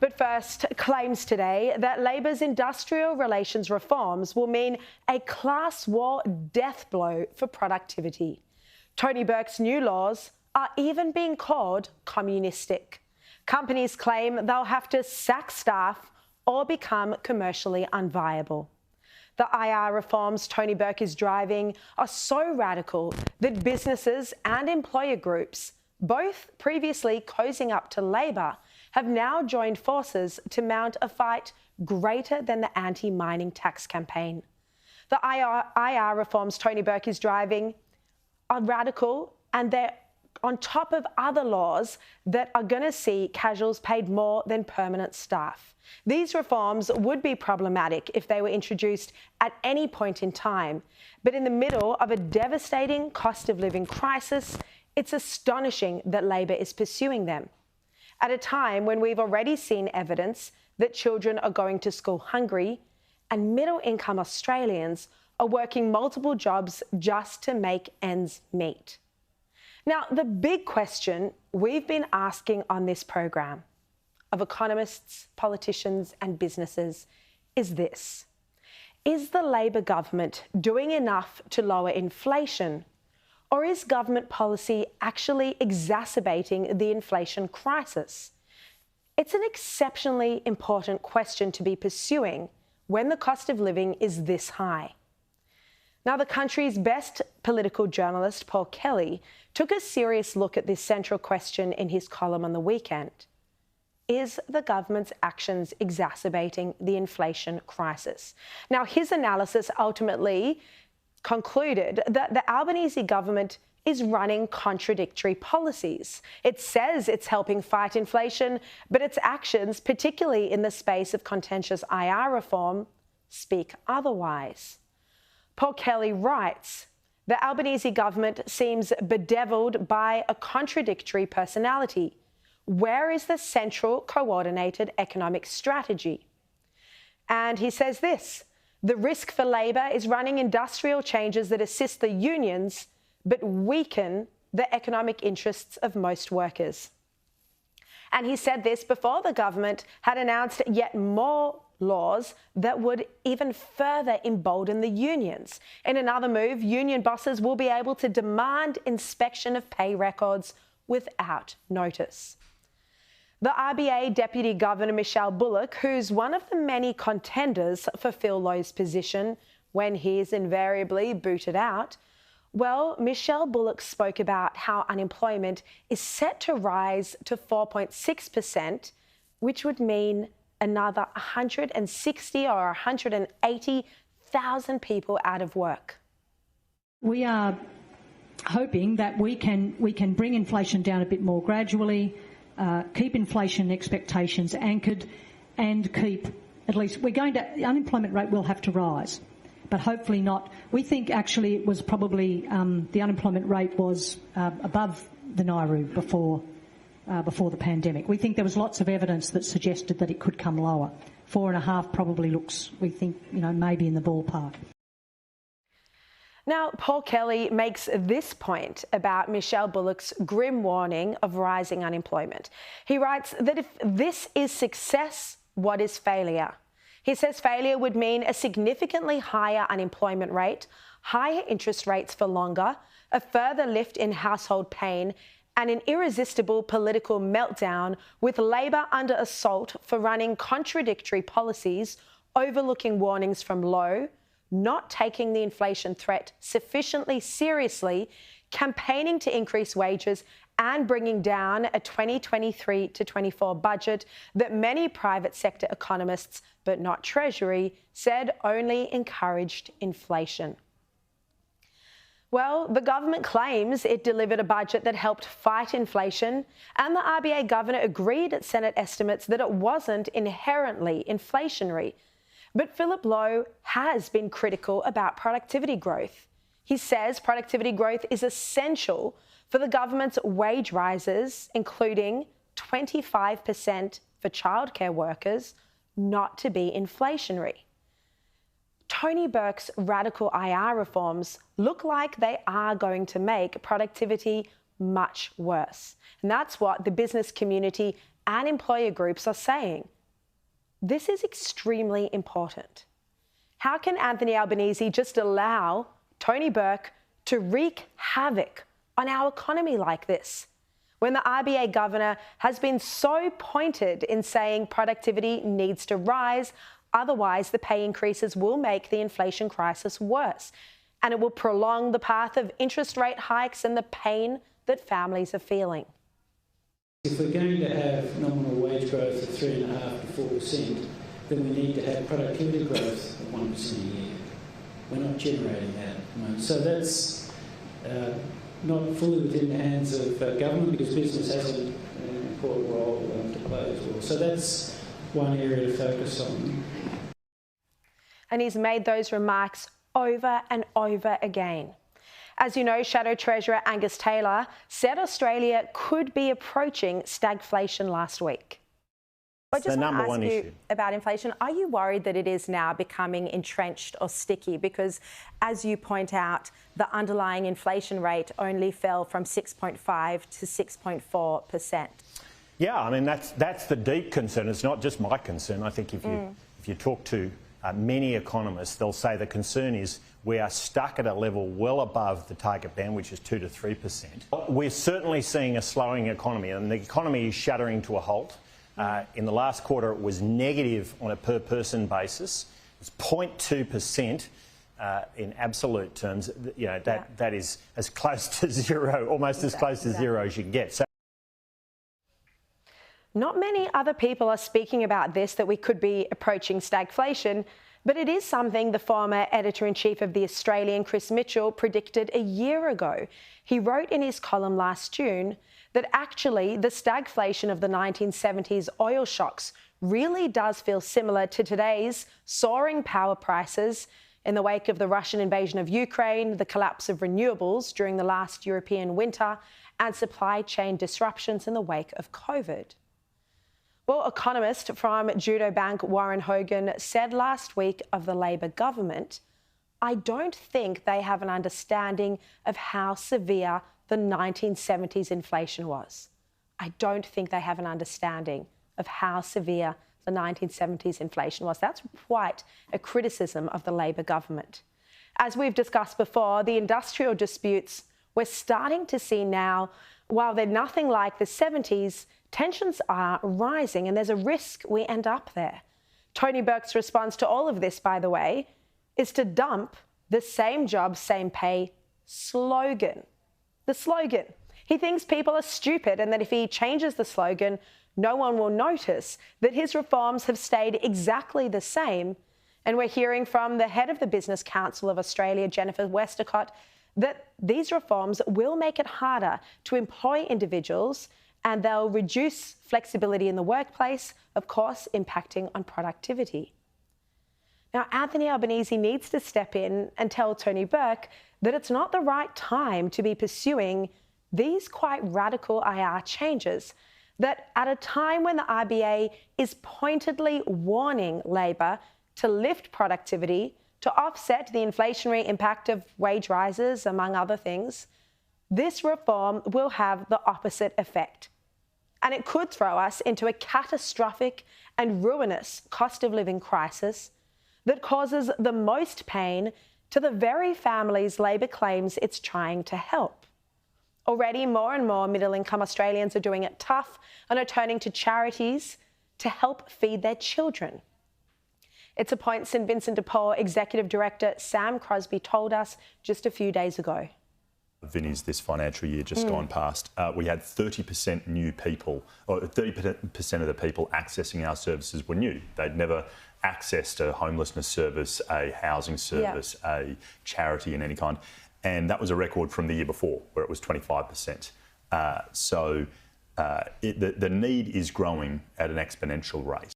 But first, claims today that Labor's industrial relations reforms will mean a class war death blow for productivity. Tony Burke's new laws are even being called communistic. Companies claim they'll have to sack staff or become commercially unviable. The IR reforms Tony Burke is driving are so radical that businesses and employer groups, both previously cozying up to Labor, have now joined forces to mount a fight greater than the anti-mining tax campaign. The IR reforms Tony Burke is driving are radical, and they're on top of other laws that are going to see casuals paid more than permanent staff. These reforms would be problematic if they were introduced at any point in time, but in the middle of a devastating cost of living crisis, it's astonishing that Labor is pursuing them. At a time when we've already seen evidence that children are going to school hungry and middle-income Australians are working multiple jobs just to make ends meet. Now, the big question we've been asking on this program of economists, politicians and businesses is this: is the Labor government doing enough to lower inflation? Or is government policy actually exacerbating the inflation crisis? It's an exceptionally important question to be pursuing when the cost of living is this high. Now, the country's best political journalist, Paul Kelly, took a serious look at this central question in his column on the weekend. Is the government's actions exacerbating the inflation crisis? Now, his analysis ultimately concluded that the Albanese government is running contradictory policies. It says it's helping fight inflation, but its actions, particularly in the space of contentious IR reform, speak otherwise. Paul Kelly writes, the Albanese government seems bedevilled by a contradictory personality. Where is the central coordinated economic strategy? And he says this: the risk for Labor is running industrial changes that assist the unions but weaken the economic interests of most workers. And he said this before the government had announced yet more laws that would even further embolden the unions. In another move, union bosses will be able to demand inspection of pay records without notice. The RBA Deputy Governor Michelle Bullock, who's one of the many contenders for Phil Lowe's position when he is invariably booted out, well, Michelle Bullock spoke about how unemployment is set to rise to 4.6%, which would mean another 160 or 180,000 people out of work. We are hoping that we can bring inflation down a bit more gradually, keep inflation expectations anchored, and keep at least the unemployment rate will have to rise, but hopefully not. We think actually it was probably the unemployment rate was above the NAIRU before the pandemic. We think there was lots of evidence that suggested that it could come lower. 4.5 probably looks, we think, maybe in the ballpark. Now, Paul Kelly makes this point about Michelle Bullock's grim warning of rising unemployment. He writes that if this is success, what is failure? He says failure would mean a significantly higher unemployment rate, higher interest rates for longer, a further lift in household pain, and an irresistible political meltdown, with Labor under assault for running contradictory policies, overlooking warnings from Lowe, not taking the inflation threat sufficiently seriously, campaigning to increase wages, and bringing down a 2023 to 24 budget that many private sector economists, but not Treasury, said only encouraged inflation. Well, the government claims it delivered a budget that helped fight inflation, and the RBA governor agreed at Senate estimates that it wasn't inherently inflationary. But Philip Lowe has been critical about productivity growth. He says productivity growth is essential for the government's wage rises, including 25% for childcare workers, not to be inflationary. Tony Burke's radical IR reforms look like they are going to make productivity much worse. And that's what the business community and employer groups are saying. This is extremely important. How can Anthony Albanese just allow Tony Burke to wreak havoc on our economy like this, when the RBA governor has been so pointed in saying productivity needs to rise, otherwise the pay increases will make the inflation crisis worse, and it will prolong the path of interest rate hikes and the pain that families are feeling. If we're going to have nominal wage growth of 3.5% to 4%, then we need to have productivity growth of 1% a year. We're not generating that at the moment. So that's not fully within the hands of government, because business has an important role to play as well. So that's one area to focus on. And he's made those remarks over and over again. As you know, Shadow Treasurer Angus Taylor said Australia could be approaching stagflation last week. I just want to ask you about inflation. Are you worried that it is now becoming entrenched or sticky? Because, as you point out, the underlying inflation rate only fell from 6.5% to 6.4%. Yeah, I mean, that's the deep concern. It's not just my concern. I think if you talk to many economists, they'll say the concern is we are stuck at a level well above the target band, which is 2 to 3%. We're certainly seeing a slowing economy, and the economy is shuddering to a halt. In the last quarter, it was negative on a per-person basis. It's 0.2% in absolute terms. You know, that is as close to zero, almost as close to zero as you can get. So, not many other people are speaking about this, that we could be approaching stagflation, but it is something the former editor-in-chief of The Australian, Chris Mitchell, predicted a year ago. He wrote in his column last June that actually the stagflation of the 1970s oil shocks really does feel similar to today's soaring power prices in the wake of the Russian invasion of Ukraine, the collapse of renewables during the last European winter, and supply chain disruptions in the wake of COVID. Well, economist from Judo Bank Warren Hogan said last week of the Labor government, "I don't think they have an understanding of how severe the 1970s inflation was. I don't think they have an understanding of how severe the 1970s inflation was." That's quite a criticism of the Labor government. As we've discussed before, the industrial disputes we're starting to see now, while they're nothing like the 70s, tensions are rising and there's a risk we end up there. Tony Burke's response to all of this, by the way, is to dump the same job, same pay slogan. The slogan. He thinks people are stupid and that if he changes the slogan, no one will notice that his reforms have stayed exactly the same. And we're hearing from the head of the Business Council of Australia, Jennifer Westacott, that these reforms will make it harder to employ individuals and they'll reduce flexibility in the workplace, of course, impacting on productivity. Now, Anthony Albanese needs to step in and tell Tony Burke that it's not the right time to be pursuing these quite radical IR changes, that at a time when the RBA is pointedly warning Labor to lift productivity to offset the inflationary impact of wage rises, among other things, this reform will have the opposite effect. And it could throw us into a catastrophic and ruinous cost of living crisis that causes the most pain to the very families Labor claims it's trying to help. Already, more and more middle-income Australians are doing it tough and are turning to charities to help feed their children. It's a point St Vincent de Paul Executive Director Sam Crosby told us just a few days ago. Vinnie's this financial year just gone past, we had 30% new people, or 30% of the people accessing our services were new. They'd never accessed a homelessness service, a housing service, a charity in any kind. And that was a record from the year before, where it was 25%. The need is growing at an exponential rate.